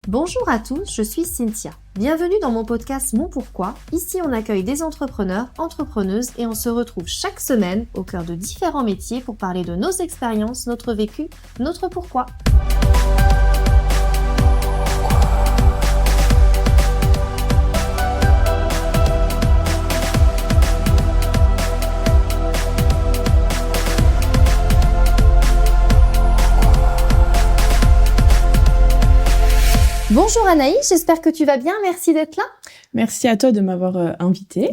Bonjour à tous, je suis Cynthia. Bienvenue dans mon podcast Mon Pourquoi. Ici, on accueille des entrepreneurs, entrepreneuses et on se retrouve chaque semaine au cœur de différents métiers pour parler de nos expériences, notre vécu, notre pourquoi. Bonjour Anaïs, j'espère que tu vas bien, merci d'être là. Merci à toi de m'avoir invitée.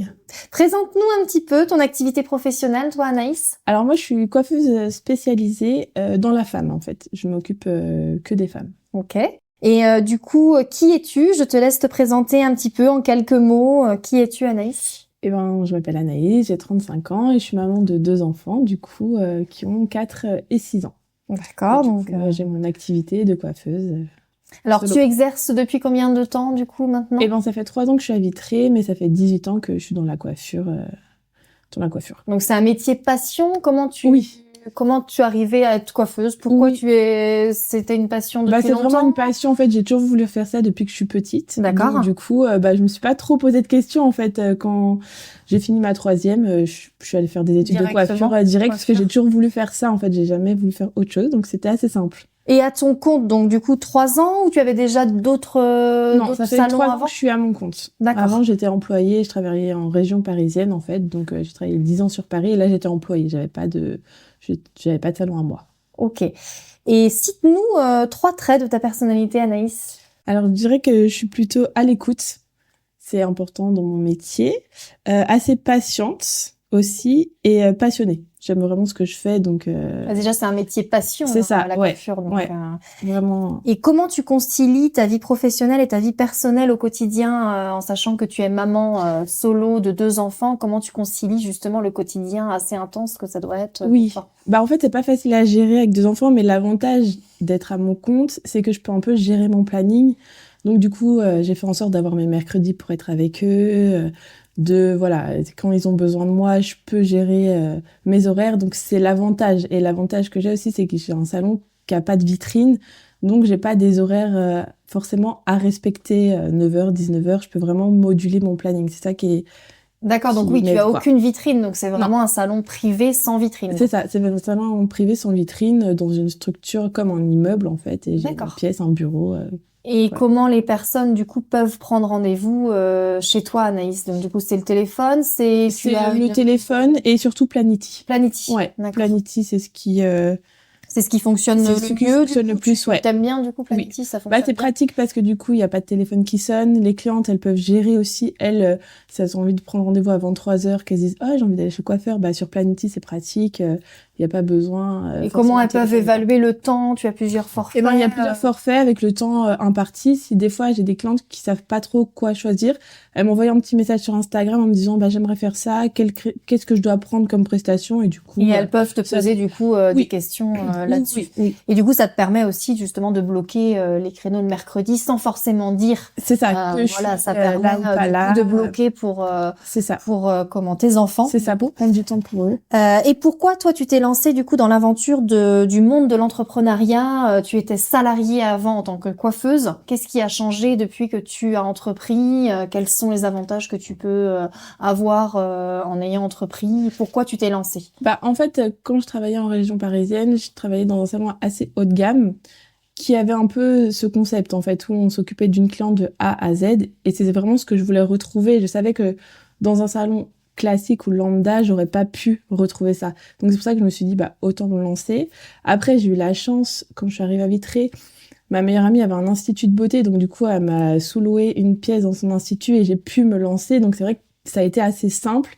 Présente-nous un petit peu ton activité professionnelle, toi Anaïs. Alors moi, je suis coiffeuse spécialisée dans la femme, en fait. Je m'occupe que des femmes. Ok. Et du coup, qui es-tu? Je te laisse te présenter un petit peu en quelques mots. Qui es-tu Anaïs? Je m'appelle Anaïs, j'ai 35 ans et je suis maman de 2 enfants, du coup, qui ont 4 et 6 ans. D'accord, donc j'ai mon activité de coiffeuse. Alors, tu exerces depuis combien de temps, du coup, maintenant? Ça fait 3 ans que je suis à Vitré, mais ça fait 18 ans que je suis dans la coiffure. Donc, c'est un métier passion. Comment tu es arrivée à être coiffeuse? Pourquoi c'était une passion depuis longtemps? C'est vraiment une passion, en fait. J'ai toujours voulu faire ça depuis que je suis petite. D'accord. Donc, du coup, je me suis pas trop posé de questions, en fait. Quand j'ai fini ma 3e, je suis allée faire des études de coiffure direct parce que j'ai toujours voulu faire ça, en fait. J'ai jamais voulu faire autre chose, donc c'était assez simple. Et à ton compte, donc du coup 3 ans, ou tu avais déjà d'autres Non, ça fait salons 3 ans avant? que je suis à mon compte. D'accord. Avant, j'étais employée, je travaillais en région parisienne en fait, donc j'ai travaillé 10 ans sur Paris et là j'étais employée, j'avais pas de salon à moi. Ok. Et cite-nous 3 traits de ta personnalité, Anaïs. Alors je dirais que je suis plutôt à l'écoute, c'est important dans mon métier, assez patiente aussi et passionnée. J'aime vraiment ce que je fais, donc... Déjà, c'est un métier passion, c'est ça, la coiffure. Donc, vraiment. Et comment tu concilies ta vie professionnelle et ta vie personnelle au quotidien, en sachant que tu es maman solo de 2 enfants? Comment tu concilies justement le quotidien assez intense que ça doit être? Oui, en fait, c'est pas facile à gérer avec 2 enfants, mais l'avantage d'être à mon compte, c'est que je peux un peu gérer mon planning. Donc du coup, j'ai fait en sorte d'avoir mes mercredis pour être avec eux, quand ils ont besoin de moi, je peux gérer mes horaires, donc c'est l'avantage. Et l'avantage que j'ai aussi, c'est que j'ai un salon qui a pas de vitrine, donc j'ai pas des horaires forcément à respecter, 9h, 19h, je peux vraiment moduler mon planning, c'est ça qui est... D'accord, donc oui, tu as aucune vitrine, donc c'est vraiment un salon privé sans vitrine. C'est ça, c'est un salon privé sans vitrine, dans une structure comme un immeuble en fait, et j'ai une pièce, un bureau... Et comment les personnes, du coup, peuvent prendre rendez-vous chez toi, Anaïs? Donc, du coup, c'est le téléphone, c'est le téléphone et surtout Planity. Planity. Ouais, Planity, c'est ce qui... C'est ce qui fonctionne le plus, ouais. T'aimes bien, du coup, Planity, ça fonctionne c'est pratique parce que, du coup, il n'y a pas de téléphone qui sonne. Les clientes, elles peuvent gérer aussi. Elles, si elles ont envie de prendre rendez-vous à 23h, qu'elles disent, j'ai envie d'aller chez le coiffeur, sur Planity, c'est pratique. Il n'y a pas besoin. Et comment elles peuvent évaluer le temps? Tu as plusieurs forfaits? Il y a plusieurs forfaits avec le temps imparti. Si des fois, j'ai des clientes qui savent pas trop quoi choisir, elles m'envoient un petit message sur Instagram en me disant, j'aimerais faire ça. Qu'est-ce que je dois prendre comme prestation? Et du coup. Et elles peuvent te poser, du coup, des questions là-dessus. Oui. Et du coup, ça te permet aussi, justement, de bloquer les créneaux de mercredi sans forcément dire. C'est ça. Ça permet de bloquer pour tes enfants. C'est ça, pour prendre du temps pour eux. Et pourquoi, toi, tu t'es lancée, du coup, dans l'aventure du monde de l'entrepreneuriat? Tu étais salariée avant en tant que coiffeuse. Qu'est-ce qui a changé depuis que tu as entrepris? Quels sont les avantages que tu peux avoir en ayant entrepris? Pourquoi tu t'es lancée? En fait, quand je travaillais en région parisienne, je travaillais dans un salon assez haut de gamme qui avait un peu ce concept, en fait, où on s'occupait d'une cliente de A à Z. Et c'est vraiment ce que je voulais retrouver. Je savais que dans un salon classique ou lambda, j'aurais pas pu retrouver ça. Donc c'est pour ça que je me suis dit, autant me lancer. Après, j'ai eu la chance, quand je suis arrivée à Vitré, ma meilleure amie avait un institut de beauté, donc du coup, elle m'a sous-loué une pièce dans son institut et j'ai pu me lancer. Donc c'est vrai que ça a été assez simple.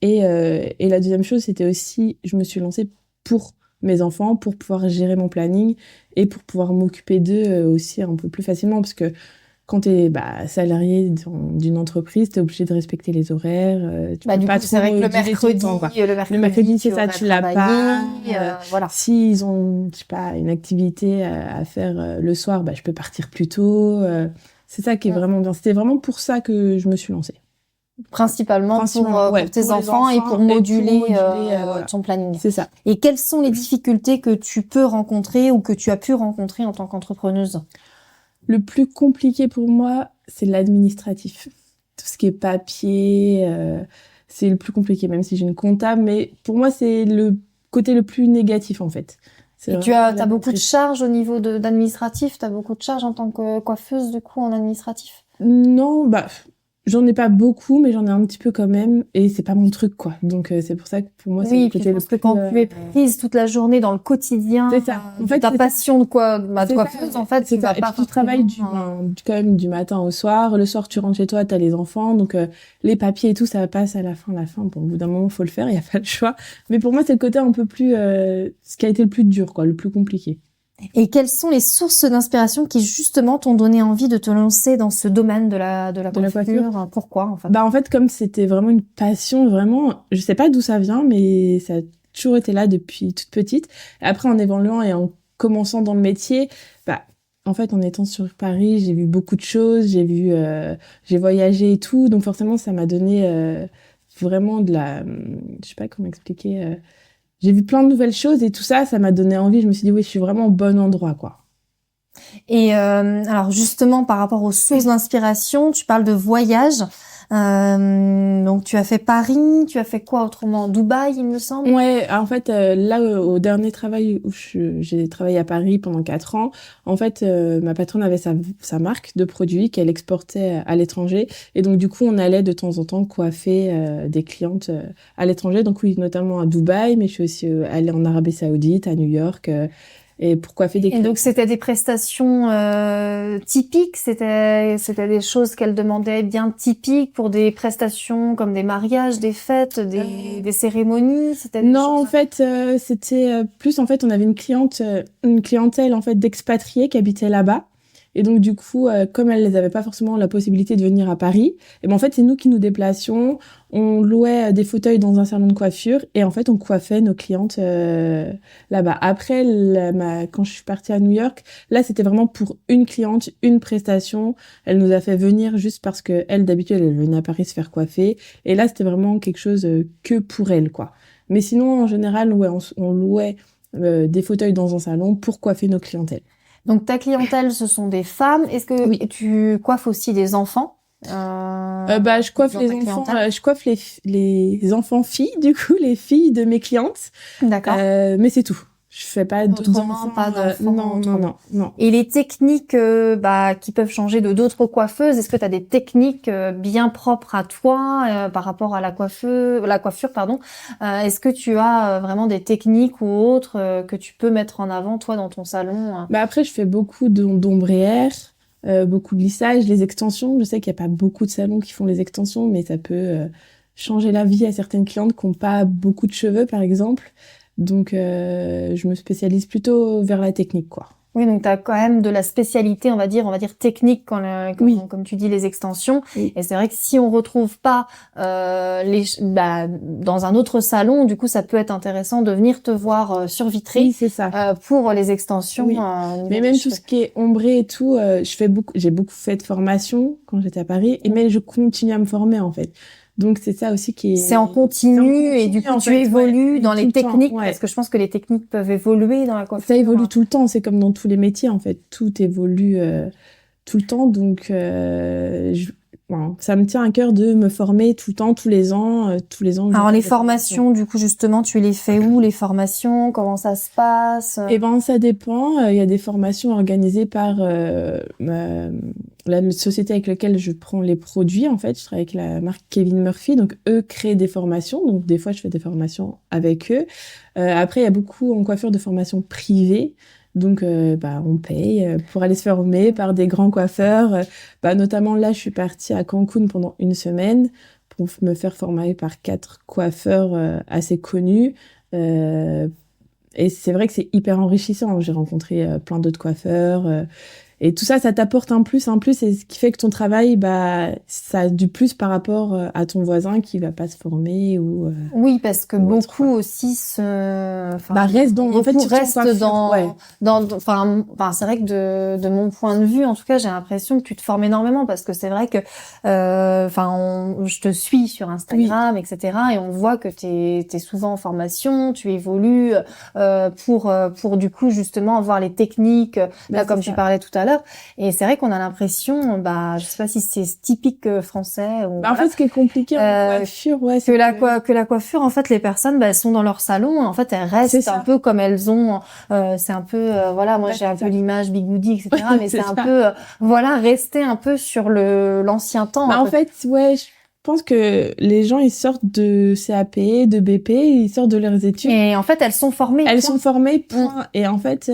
Et la deuxième chose, c'était aussi, je me suis lancée pour mes enfants, pour pouvoir gérer mon planning et pour pouvoir m'occuper d'eux aussi un peu plus facilement, parce que quand t'es salarié d'une entreprise, t'es obligé de respecter les horaires. Tu peux pas c'est vrai que le mercredi, c'est ça, tu l'as pas. Voilà. S'ils ont, je sais pas, une activité à faire le soir, je peux partir plus tôt. C'est ça qui est vraiment bien. C'était vraiment pour ça que je me suis lancée. Principalement pour tes enfants et pour moduler ton planning. C'est ça. Et quelles sont les difficultés que tu peux rencontrer ou que tu as pu rencontrer en tant qu'entrepreneuse? Le plus compliqué pour moi, c'est l'administratif. Tout ce qui est papier, c'est le plus compliqué, même si j'ai une comptable. Mais pour moi, c'est le côté le plus négatif, en fait. C'est Et vraiment t'as beaucoup de charges au niveau d'administratif, t'as beaucoup de charges en tant que coiffeuse, du coup, en administratif? Non, bah, j'en ai pas beaucoup, mais j'en ai un petit peu quand même. Et c'est pas mon truc, quoi. Donc, c'est pour ça que pour moi, c'est le Oui, puis je côté le pense que plus... quand tu es prise toute la journée dans le quotidien, C'est ça. En de fait, ta c'est ça. passion de de C'est ça, coiffeuse, en fait, c'est tu ça. vas Et pas puis tu travailles forcément, quand même du matin au soir. Le soir, tu rentres chez toi, t'as les enfants. Donc, les papiers et tout, ça passe à la fin, Bon, au bout d'un moment, faut le faire, il y a pas le choix. Mais pour moi, c'est le côté un peu plus, ce qui a été le plus dur, quoi, le plus compliqué. Et quelles sont les sources d'inspiration qui, justement, t'ont donné envie de te lancer dans ce domaine de la De la coiffure. coiffure? Pourquoi, en fait? Bah, en fait, comme c'était vraiment une passion, vraiment, je sais pas d'où ça vient, mais ça a toujours été là depuis toute petite. Et après, en évoluant et en commençant dans le métier, bah, en fait, en étant sur Paris, j'ai vu beaucoup de choses, j'ai voyagé et tout, donc forcément, ça m'a donné vraiment je sais pas comment expliquer. J'ai vu plein de nouvelles choses et tout ça, ça m'a donné envie. Je me suis dit oui, je suis vraiment au bon endroit, quoi. Et alors justement, par rapport aux sources d'inspiration, tu parles de voyage. Donc tu as fait Paris, tu as fait quoi autrement? Dubaï, il me semble. Ouais, en fait, là, au dernier travail où j'ai travaillé à Paris pendant 4 ans, en fait, ma patronne avait sa marque de produits qu'elle exportait à l'étranger. Et donc, du coup, on allait de temps en temps coiffer des clientes à l'étranger. Donc, oui, notamment à Dubaï, mais je suis aussi allée en Arabie Saoudite, à New York, et pour coiffer des Et clientes. donc c'était des prestations typiques, c'était des choses qu'elle demandait bien typiques pour des prestations comme des mariages, des fêtes, des cérémonies, c'était des Non, choses. en fait, c'était plus, en fait, on avait une clientèle, en fait, d'expatriés qui habitaient là-bas. Et donc, du coup, comme elles n'avaient pas forcément la possibilité de venir à Paris, et ben, en fait, c'est nous qui nous déplacions. On louait des fauteuils dans un salon de coiffure et en fait, on coiffait nos clientes là-bas. Après, quand je suis partie à New York, là, c'était vraiment pour une cliente, une prestation. Elle nous a fait venir juste parce que elle, d'habitude, elle venait à Paris se faire coiffer. Et là, c'était vraiment quelque chose que pour elle, quoi. Mais sinon, en général, ouais, on louait des fauteuils dans un salon pour coiffer nos clientèles. Donc ta clientèle, ce sont des femmes. Est-ce que Oui. tu coiffes aussi des enfants Bah, je coiffe dans les ta enfants, clientèle? je coiffe les enfants filles, du coup, les filles de mes clientes. D'accord. Mais c'est tout. Je fais pas Autrement, d'enfants. pas d'enfants. Non, non, Autrement. non, non. Et les techniques qui peuvent changer de d'autres coiffeuses, est-ce que tu as des techniques bien propres à toi par rapport à la coiffure, pardon. Est-ce que tu as vraiment des techniques ou autres que tu peux mettre en avant toi dans ton salon? Bah après, je fais beaucoup d'ombrières, beaucoup de lissage, les extensions. Je sais qu'il y a pas beaucoup de salons qui font les extensions, mais ça peut changer la vie à certaines clientes qui n'ont pas beaucoup de cheveux, par exemple. Donc, je me spécialise plutôt vers la technique, quoi. Oui, donc tu as quand même de la spécialité, on va dire technique Oui. comme tu dis les extensions. Oui. Et c'est vrai que si on retrouve pas dans un autre salon, du coup ça peut être intéressant de venir te voir sur Vitré Oui, c'est ça. pour les extensions. Oui. Mais même tout ce qui est ombré et tout, j'ai beaucoup fait de formation quand j'étais à Paris, mais je continue à me former en fait. Donc c'est ça aussi qui est. C'est en continu et du coup en tu fait, évolues ouais, dans tout les le temps, techniques ouais. parce que je pense que les techniques peuvent évoluer dans la coiffure. Ça évolue tout le temps, c'est comme dans tous les métiers en fait, tout évolue tout le temps. Donc voilà, ça me tient à cœur de me former tout le temps, tous les ans, Alors les formations, du coup justement, tu les fais où les formations? Comment ça se passe? Eh ben ça dépend. Il y a des formations organisées par la société avec laquelle je prends les produits. En fait, je travaille avec la marque Kevin Murphy, donc eux créent des formations. Donc des fois, je fais des formations avec eux. Après, il y a beaucoup en coiffure de formations privées. Donc, on paye pour aller se former par des grands coiffeurs. Notamment là, je suis partie à Cancun pendant une semaine pour me faire former par 4 coiffeurs assez connus. Et c'est vrai que c'est hyper enrichissant. J'ai rencontré plein d'autres coiffeurs. Et tout ça, ça t'apporte un plus, et ce qui fait que ton travail, ça a du plus par rapport à ton voisin qui va pas se former ou. Oui, parce que ou autre, beaucoup quoi. aussi Reste dans, en fait, beaucoup surtout en restent coiffure, ouais. c'est vrai que de mon point de vue, en tout cas, j'ai l'impression que tu te formes énormément parce que c'est vrai que, je te suis sur Instagram, etc. Et on voit que t'es souvent en formation, tu évolues, pour du coup, justement, avoir les techniques, là, comme tu parlais tout à l'heure, l'heure. Et c'est vrai qu'on a l'impression, je sais pas si c'est typique français ou En fait, ce qui est compliqué en coiffure, que la coiffure, en fait, les personnes, elles sont dans leur salon, en fait, elles restent un peu comme elles ont, c'est un peu, moi, j'ai un peu l'image bigoudi, etc., mais c'est un peu, rester un peu sur l'ancien temps. En fait, je pense que les gens, ils sortent de CAP, de BP, ils sortent de leurs études. Et en fait, elles sont formées. Elles sont formées, point. Et en fait,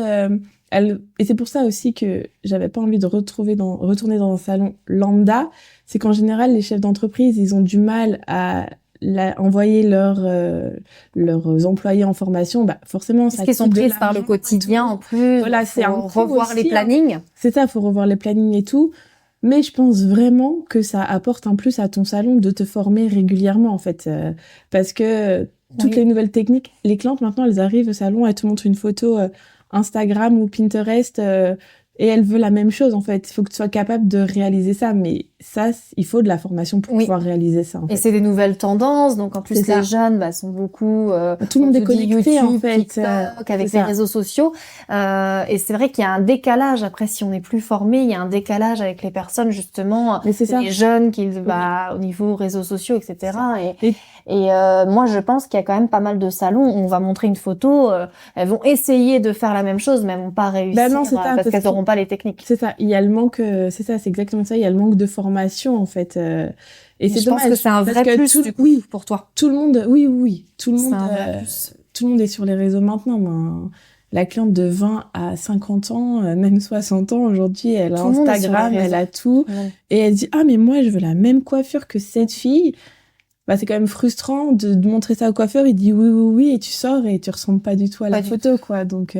et c'est pour ça aussi que j'avais pas envie de retourner dans un salon lambda. C'est qu'en général, les chefs d'entreprise, ils ont du mal à envoyer leurs employés en formation. Forcément, ça. Parce qu'ils sont prises par le quotidien, en plus. Voilà, c'est un revoir les plannings. C'est ça, faut revoir les plannings et tout. Mais je pense vraiment que ça apporte un plus à ton salon de te former régulièrement, en fait. Parce que toutes les nouvelles techniques, les clientes, maintenant, elles arrivent au salon, elles te montrent une photo Instagram ou Pinterest et elles veulent la même chose, en fait. Il faut que tu sois capable de réaliser ça. Mais ça, il faut de la formation pour pouvoir réaliser ça, en fait. Et c'est des nouvelles tendances. Donc, en plus, les jeunes sont beaucoup... tout le monde est connecté, YouTube, en fait. TikTok, avec les réseaux sociaux. Et c'est vrai qu'il y a un décalage. Après, si on n'est plus formé, il y a un décalage avec les personnes, justement, les jeunes qui, au niveau réseaux sociaux, etc. Et moi, je pense qu'il y a quand même pas mal de salons où on va montrer une photo, elles vont essayer de faire la même chose, mais elles vont pas réussir parce qu'elles n'auront pas les techniques. C'est ça, il y a le manque, c'est exactement ça, il y a le manque de formation, en fait. Et c'est dommage. Je pense que c'est un vrai plus, du coup, pour toi. Tout le monde, tout le monde est sur les réseaux maintenant, la cliente de 20 à 50 ans, même 60 ans, aujourd'hui, elle a Instagram, elle a tout. Et elle dit, mais moi, je veux la même coiffure que cette fille. C'est quand même frustrant de montrer ça au coiffeur, il dit oui, et tu sors et tu ressembles pas du tout à la photo, quoi. Donc,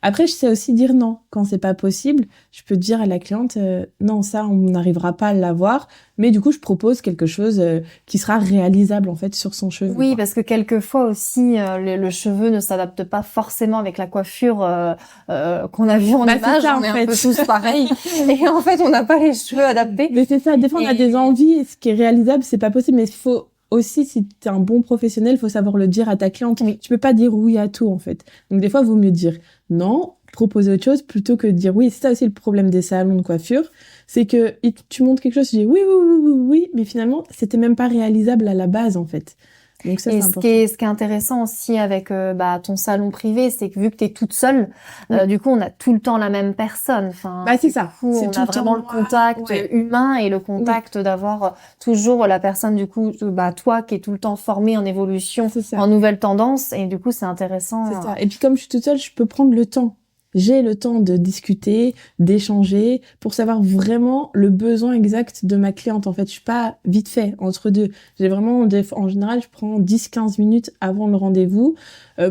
après, je sais aussi dire non. Quand c'est pas possible, je peux dire à la cliente, non, ça, on n'arrivera pas à l'avoir. Mais du coup, je propose quelque chose qui sera réalisable, en fait, sur son cheveu. Oui, quoi. Parce que quelquefois aussi, le cheveu ne s'adapte pas forcément avec la coiffure qu'on a vue en image. Ça, on est un peu tous pareils. Et en fait, on n'a pas les cheveux adaptés. Mais c'est ça. Des fois, on a des envies, et ce qui est réalisable, c'est pas possible. Mais il faut aussi, si t'es un bon professionnel, faut savoir le dire à ta cliente. Oui. Tu peux pas dire oui à tout, en fait. Donc, des fois, il vaut mieux dire non, proposer autre chose, plutôt que de dire oui. C'est ça aussi le problème des salons de coiffure. C'est que tu montres quelque chose, tu dis oui, mais finalement, c'était même pas réalisable à la base, en fait. Donc ça, et ce qui est intéressant aussi avec ton salon privé, c'est que vu que tu es toute seule, du coup on a tout le temps la même personne. Enfin, c'est ça. Coup, on a vraiment le contact humain et le contact d'avoir toujours la personne du coup, toi qui est tout le temps formée en évolution, en nouvelles tendances, et du coup c'est intéressant. C'est ça. Et puis comme je suis toute seule, je peux prendre le temps. J'ai le temps de discuter, d'échanger, pour savoir vraiment le besoin exact de ma cliente. En fait, je suis pas vite fait entre deux. J'ai vraiment, en général, je prends 10-15 minutes avant le rendez-vous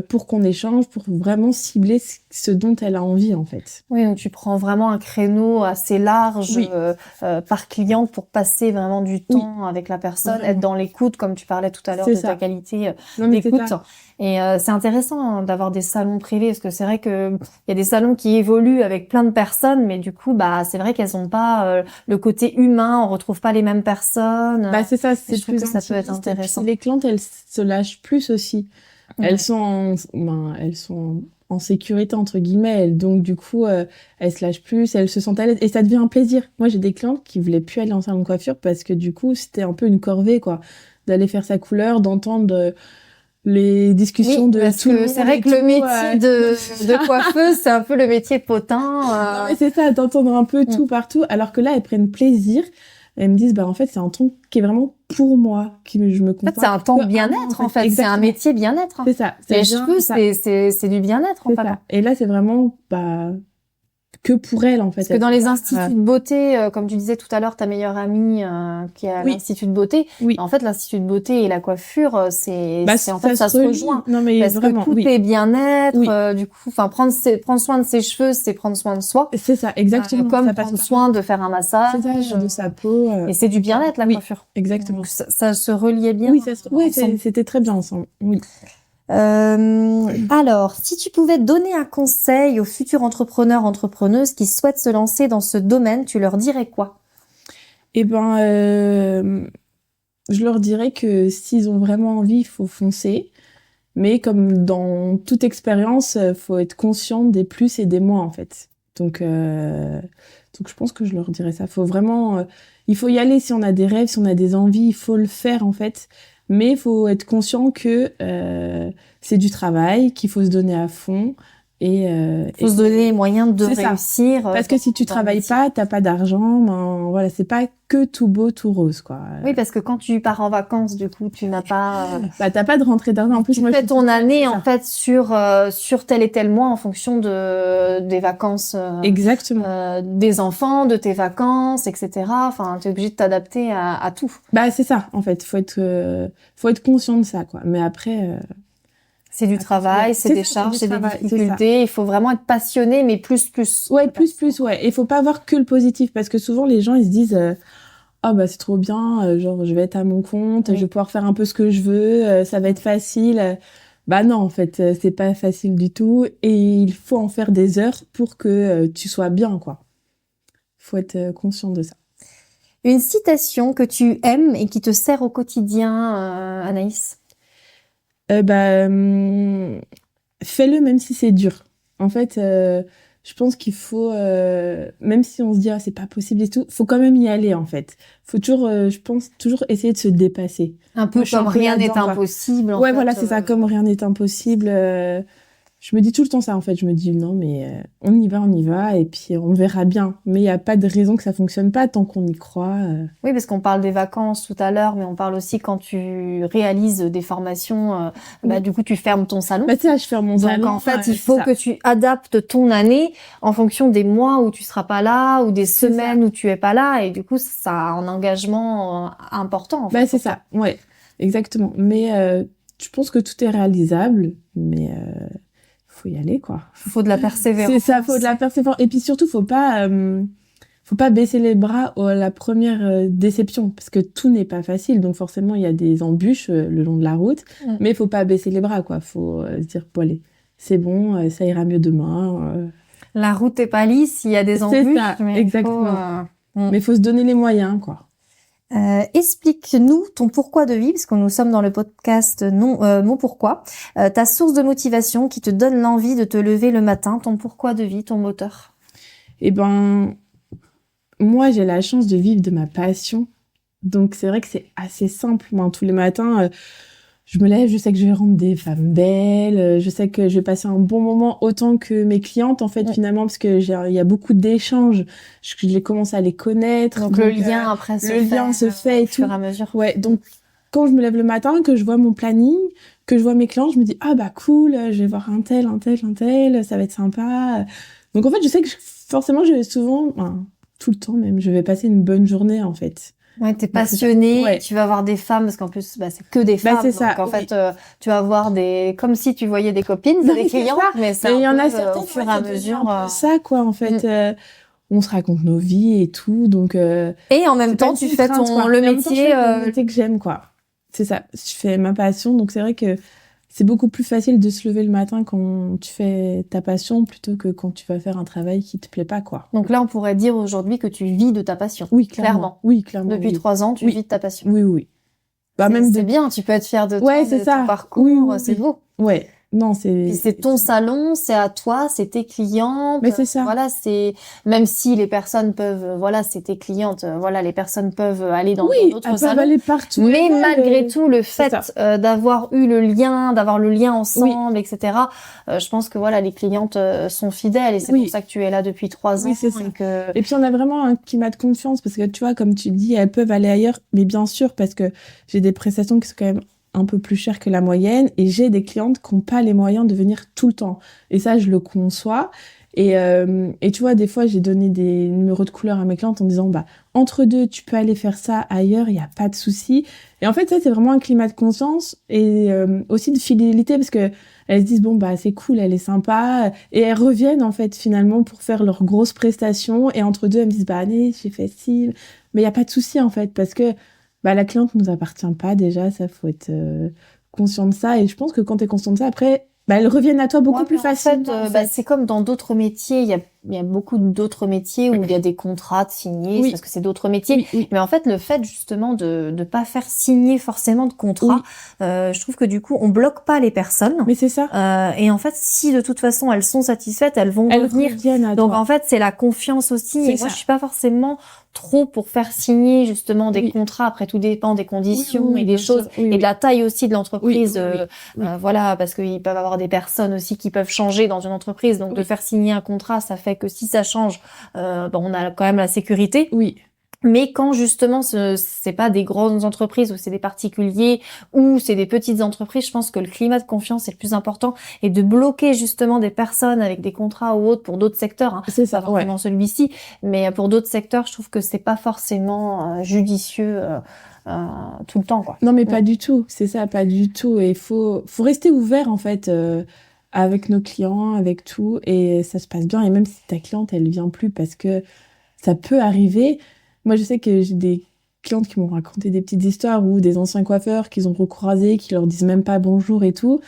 pour qu'on échange, pour vraiment cibler ce dont elle a envie, en fait. Oui, donc tu prends vraiment un créneau assez large par client pour passer vraiment du temps avec la personne, être dans l'écoute, comme tu parlais tout à l'heure de ta qualité d'écoute. Et c'est intéressant d'avoir des salons privés, parce que c'est vrai que il y a des salons qui évoluent avec plein de personnes, mais du coup, c'est vrai qu'elles ont pas le côté humain, on retrouve pas les mêmes personnes. C'est ça, c'est plus que ça peut être intéressant. Les clientes, elles se lâchent plus aussi. Elles sont en sécurité, entre guillemets, donc du coup, elles se lâchent plus, elles se sentent à l'aise, et ça devient un plaisir. Moi, j'ai des clientes qui voulaient plus aller en salon de coiffure parce que du coup, c'était un peu une corvée, quoi, d'aller faire sa couleur, d'entendre les discussions de parce tout le monde. C'est vrai que le métier de coiffeuse, c'est un peu le métier potin. Non, mais c'est ça, d'entendre un peu tout partout, alors que là, elles prennent plaisir. Elles me disent, en fait, c'est un temps qui est vraiment pour moi, je me comprends. En fait, c'est un temps bien-être, en fait. C'est un métier bien-être. C'est ça. Les cheveux, c'est du bien-être, en fait. Et là, c'est vraiment, que pour elle, en fait. Parce que dans les instituts de beauté, comme tu disais tout à l'heure, ta meilleure amie qui est à l'institut de beauté, en fait, l'institut de beauté et la coiffure, en fait, ça se rejoint. Non, mais parce vraiment, que tout est bien-être, du coup, prendre soin de ses cheveux, c'est prendre soin de soi. C'est ça, exactement. Comme prendre soin de faire un massage. De sa peau. Et c'est du bien-être, la coiffure. Exactement. Donc, ça se reliait bien. Oui, c'était très bien ensemble. Oui. Alors, si tu pouvais donner un conseil aux futurs entrepreneurs, entrepreneuses qui souhaitent se lancer dans ce domaine, tu leur dirais quoi? Je leur dirais que s'ils ont vraiment envie, il faut foncer. Mais comme dans toute expérience, faut être conscient des plus et des moins, en fait. Donc je pense que je leur dirais ça. Faut vraiment, il faut y aller si on a des rêves, si on a des envies, il faut le faire en fait. Mais il faut être conscient que c'est du travail, qu'il faut se donner à fond Faut se donner les moyens de c'est ça. réussir. Parce que si tu travailles pas, t'as pas d'argent, ben voilà, c'est pas que tout beau, tout rose, quoi. Oui, parce que quand tu pars en vacances, du coup, tu n'as pas. Bah t'as pas de rentrée d'argent. En plus, Tu moi, fais ton année c'est en ça. fait sur tel et tel mois en fonction des vacances Exactement. des enfants, de tes vacances, etc. Enfin, t'es obligé de t'adapter à tout. Bah c'est ça, en fait. Faut être conscient de ça, quoi. Mais après. C'est du travail, c'est des charges, c'est des difficultés. Il faut vraiment être passionné, mais plus. Ouais, plus, ouais. Et faut pas avoir que le positif, parce que souvent les gens ils se disent ah bah c'est trop bien, genre je vais être à mon compte, Oui. je vais pouvoir faire un peu ce que je veux, ça va être facile. Bah non, en fait, c'est pas facile du tout, et il faut en faire des heures pour que tu sois bien, quoi. Faut être conscient de ça. Une citation que tu aimes et qui te sert au quotidien, Anaïs. Fais-le même si c'est dur. En fait, je pense qu'il faut, même si on se dit ah c'est pas possible et tout, faut quand même y aller en fait. Faut toujours, je pense, toujours essayer de se dépasser. Un peu Moi, je suis comme un peu rien n'est là-dedans, quoi. impossible. En Ouais, fait, voilà, c'est ça, comme rien n'est impossible. Je me dis tout le temps ça en fait. Je me dis non mais on y va et puis on verra bien. Mais il y a pas de raison que ça fonctionne pas tant qu'on y croit. Oui, parce qu'on parle des vacances tout à l'heure, mais on parle aussi quand tu réalises des formations, Oui. du coup, tu fermes ton salon. Bah tu sais, je ferme mon Donc, salon. en fait, il c'est faut ça. que tu adaptes ton année en fonction des mois où tu seras pas là ou des C'est semaines où tu es pas là. Et du coup, ça a un engagement important, en fait. Bah c'est ça, ouais, exactement. Mais je pense que tout est réalisable, mais faut y aller, quoi. Faut de la persévérance. C'est ça, faut de la persévérance. Et puis surtout, faut pas baisser les bras à la première déception, parce que tout n'est pas facile. Donc forcément, il y a des embûches le long de la route, mais faut pas baisser les bras, quoi. Faut se dire, bon allez, c'est bon, ça ira mieux demain. La route est pas lisse, il y a des C'est embûches, ça, mais exactement. Mais faut se donner les moyens, quoi. Explique-nous ton pourquoi de vie, parce que nous sommes dans le podcast Mon pourquoi. Ta source de motivation qui te donne l'envie de te lever le matin, ton pourquoi de vie, ton moteur. Eh ben, moi, j'ai la chance de vivre de ma passion. Donc, c'est vrai que c'est assez simple. Moi, tous les matins, je me lève, je sais que je vais rendre des femmes belles, je sais que je vais passer un bon moment autant que mes clientes, en fait, finalement, parce que il y a beaucoup d'échanges. Je les commence à les connaître. Donc le lien après se fait et au fur tout. et à mesure. Ouais, donc, quand je me lève le matin, que je vois mon planning, que je vois mes clients, je me dis, ah bah cool, je vais voir un tel, ça va être sympa. Donc, en fait, je sais que forcément, je vais souvent, tout le temps même, je vais passer une bonne journée, en fait. Ouais, t'es passionnée, Ouais. tu vas voir des femmes, parce qu'en plus, c'est que des femmes. c'est ça, donc en oui. fait, tu vas voir comme si tu voyais des copines, des clients, mais c'est il y en a peu, certaines au fur et à mesure. ça, quoi, en fait. On se raconte nos vies et tout, donc... Et en même temps, tu fais le métier... le métier que j'aime, quoi. C'est ça, je fais ma passion, donc c'est vrai que c'est beaucoup plus facile de se lever le matin quand tu fais ta passion plutôt que quand tu vas faire un travail qui te plaît pas, quoi. Donc là, on pourrait dire aujourd'hui que tu vis de ta passion. Oui, clairement. Oui, clairement. Depuis 3 ans, tu vis de ta passion. Oui. Bah, c'est bien, tu peux être fière de toi, de ton parcours, c'est beau. Ouais. Non, Puis c'est ton salon, c'est à toi, c'est tes clientes. Mais c'est ça. Voilà, même si les personnes peuvent, c'est tes clientes, les personnes peuvent aller dans d'autres salons. Aller partout. Mais malgré tout, le fait d'avoir eu le lien ensemble, etc. Je pense que les clientes sont fidèles et c'est pour ça que tu es là depuis 3 ans. Oui, c'est ça. Et puis on a vraiment un climat de confiance parce que tu vois, comme tu dis, elles peuvent aller ailleurs, mais bien sûr parce que j'ai des prestations qui sont quand même un peu plus cher que la moyenne et j'ai des clientes qui n'ont pas les moyens de venir tout le temps. Et ça, je le conçois. Et tu vois, des fois, j'ai donné des numéros de couleur à mes clientes en disant, entre deux, tu peux aller faire ça ailleurs, il n'y a pas de souci. Et en fait, ça, c'est vraiment un climat de conscience et aussi de fidélité parce que elles se disent, c'est cool, elle est sympa. Et elles reviennent, en fait, finalement, pour faire leurs grosses prestations. Et entre deux, elles me disent, allez, j'ai fait ci. Mais il n'y a pas de souci, en fait, parce que la cliente nous appartient pas déjà, ça faut être conscient de ça et je pense que quand tu es conscient de ça après elles reviennent à toi beaucoup plus facilement. C'est comme dans d'autres métiers, il y a il y a beaucoup d'autres métiers où il y a des contrats signés, Oui. parce que c'est d'autres métiers. Oui. Mais en fait, le fait justement de pas faire signer forcément de contrat, je trouve que du coup, on bloque pas les personnes. Mais c'est ça. Et en fait, si de toute façon elles sont satisfaites, elles vont revenir. Reviennent à Donc toi. en fait, c'est la confiance aussi. Et moi, je suis pas forcément trop pour faire signer justement des contrats. Après, tout dépend des conditions et des choses et de la taille aussi de l'entreprise. Voilà, parce qu'ils peuvent avoir des personnes aussi qui peuvent changer dans une entreprise. Donc de faire signer un contrat, ça fait que si ça change, on a quand même la sécurité. Oui. Mais quand justement c'est pas des grandes entreprises ou c'est des particuliers ou c'est des petites entreprises, je pense que le climat de confiance est le plus important et de bloquer justement des personnes avec des contrats ou autres pour d'autres secteurs. Hein. C'est ça, pas forcément celui-ci, mais pour d'autres secteurs, je trouve que c'est pas forcément judicieux tout le temps, quoi. Non, mais pas du tout. C'est ça, pas du tout. Et faut rester ouvert en fait avec nos clients, avec tout, et ça se passe bien. Et même si ta cliente elle vient plus parce que ça peut arriver. Moi, je sais que j'ai des clientes qui m'ont raconté des petites histoires ou des anciens coiffeurs qu'ils ont recroisés, qui leur disent même pas bonjour et tout.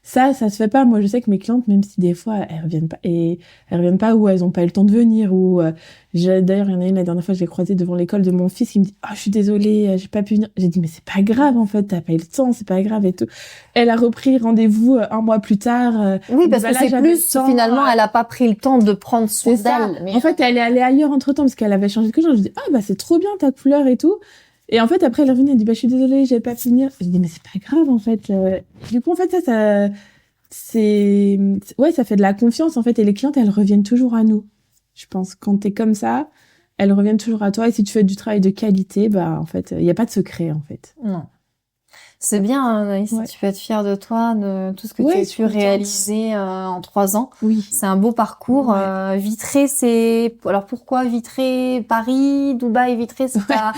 Ça se fait pas. Moi, je sais que mes clientes, même si des fois elles reviennent pas ou elles ont pas eu le temps de venir ou d'ailleurs il y en a une la dernière fois je l'ai croisée devant l'école de mon fils qui me dit je suis désolée, j'ai pas pu venir. J'ai dit mais c'est pas grave en fait, t'as pas eu le temps, c'est pas grave et tout. Elle a repris rendez-vous un mois plus tard. Oui, parce que c'est plus finalement elle a pas pris le temps de prendre soin d'elle. Mais... En fait, elle est allée ailleurs entre temps parce qu'elle avait changé de couleur. Je dis c'est trop bien ta couleur et tout. Et en fait, après, elle est revenue, elle dit, je suis désolée, j'ai pas pu venir. Je dis, mais c'est pas grave, en fait. Du coup, en fait, ça fait de la confiance, en fait. Et les clientes, elles reviennent toujours à nous. Je pense, quand t'es comme ça, elles reviennent toujours à toi. Et si tu fais du travail de qualité, en fait, il n'y a pas de secret, en fait. Non. C'est bien, Anaïs, tu peux être fière de toi, de tout ce que tu as pu réaliser en 3 ans. Oui. C'est un beau parcours. Vitré, c'est... Alors pourquoi Vitré, Paris, Dubaï, Vitré, c'est pas...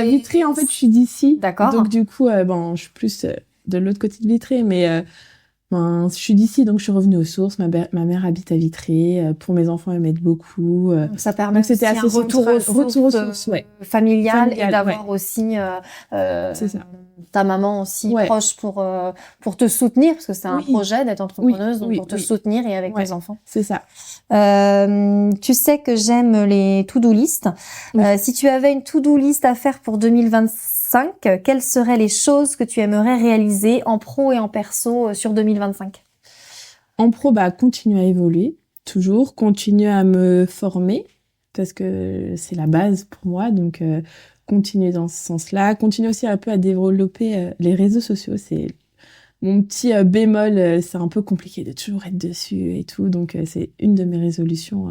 Vitré, en fait, je suis d'ici. D'accord. Donc du coup, je suis plus de l'autre côté de Vitré, mais... je suis d'ici, donc je suis revenue aux sources. Ma mère habite à Vitré. Pour mes enfants, elle m'aide beaucoup. Donc ça permet donc c'était aussi un retour aux sources familial et d'avoir aussi ta maman aussi proche pour te soutenir, parce que c'est un projet d'être entrepreneuse, donc pour te soutenir et avec tes enfants. C'est ça. Tu sais que j'aime les to-do list. Si tu avais une to-do list à faire pour 2025, quelles seraient les choses que tu aimerais réaliser en pro et en perso sur 2025? En pro, continuer à évoluer, toujours, continuer à me former, parce que c'est la base pour moi, donc continuer dans ce sens-là, continuer aussi un peu à développer les réseaux sociaux, c'est mon petit bémol, c'est un peu compliqué de toujours être dessus et tout, donc c'est une de mes résolutions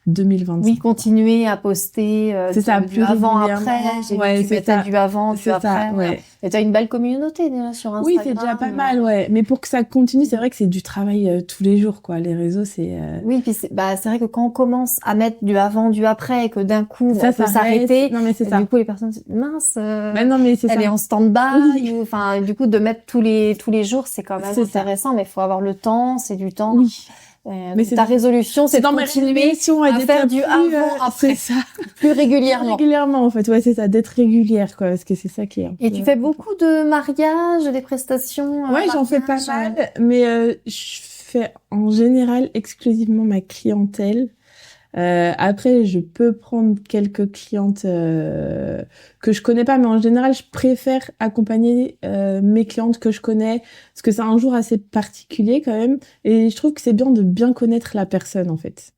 2025. Oui, continuer à poster c'est ça, du avant-après. J'ai vu que tu mettais du avant, du après. Et t'as une belle communauté déjà sur Instagram. Oui, c'est déjà pas mal, Mais pour que ça continue, c'est vrai que c'est du travail tous les jours, quoi. Les réseaux, c'est... Oui, puis c'est vrai que quand on commence à mettre du avant, du après, et que d'un coup, on peut s'arrêter. Non, mais c'est ça. Du coup, les personnes se disent, mince, non, mais c'est elle est en stand-by. Enfin, du coup, de mettre tous les jours, c'est quand même intéressant, mais il faut avoir le temps, c'est du temps. Oui. Mais ta résolution, c'est de continuer à faire du avant, après. C'est ça. Plus régulièrement. Régulièrement, en fait. Ouais, c'est ça. D'être régulière, quoi. Parce que c'est ça qui est. Et tu fais beaucoup de mariages, des prestations? Ouais, j'en fais pas mal. Mais je fais en général exclusivement ma clientèle. Après, je peux prendre quelques clientes que je connais pas, mais en général, je préfère accompagner mes clientes que je connais, parce que c'est un jour assez particulier quand même, et je trouve que c'est bien de bien connaître la personne en fait.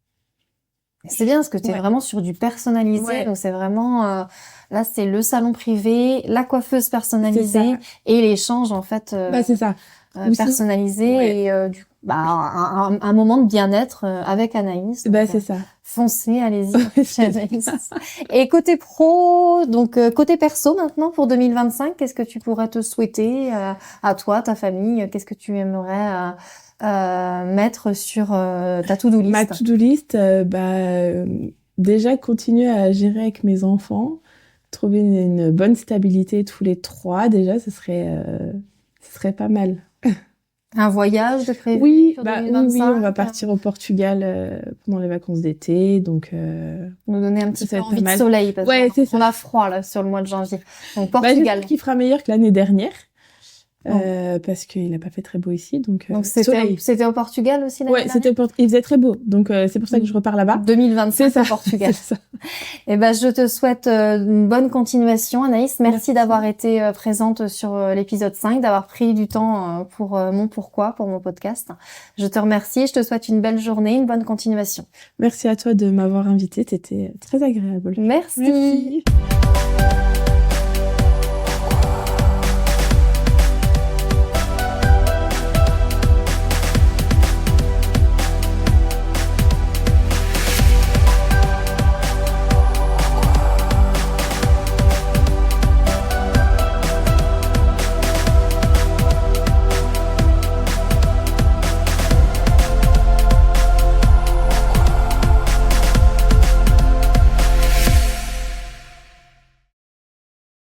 C'est bien parce que t'es vraiment sur du personnalisé, donc c'est vraiment là c'est le salon privé, la coiffeuse personnalisée et l'échange en fait c'est ça. Personnalisé et du coup un moment de bien-être avec Anaïs. C'est ça. Foncez, allez-y. Et côté pro, donc côté perso maintenant pour 2025, qu'est-ce que tu pourrais te souhaiter à toi, ta famille? Qu'est-ce que tu aimerais mettre sur ta to-do list? Ma to-do list, déjà continuer à gérer avec mes enfants, trouver une bonne stabilité tous les 3, déjà, ce serait pas mal. Un voyage de prévu? Oui, sur 2025? oui, on va partir au Portugal pendant les vacances d'été, donc nous donner un petit peu envie de soleil parce qu'on a froid là sur le mois de janvier. Donc Portugal. J'espère qu'il fera meilleur que l'année dernière. parce qu'il a pas fait très beau ici, donc c'était au Portugal aussi l'année dernière. Il faisait très beau, donc c'est pour ça que je repars là-bas. 2025 au Portugal. C'est ça. Eh ben, je te souhaite une bonne continuation, Anaïs. Merci d'avoir été présente sur l'épisode 5, d'avoir pris du temps pour mon pourquoi, pour mon podcast. Je te remercie, je te souhaite une belle journée, une bonne continuation. Merci à toi de m'avoir invitée, t'étais très agréable. Merci.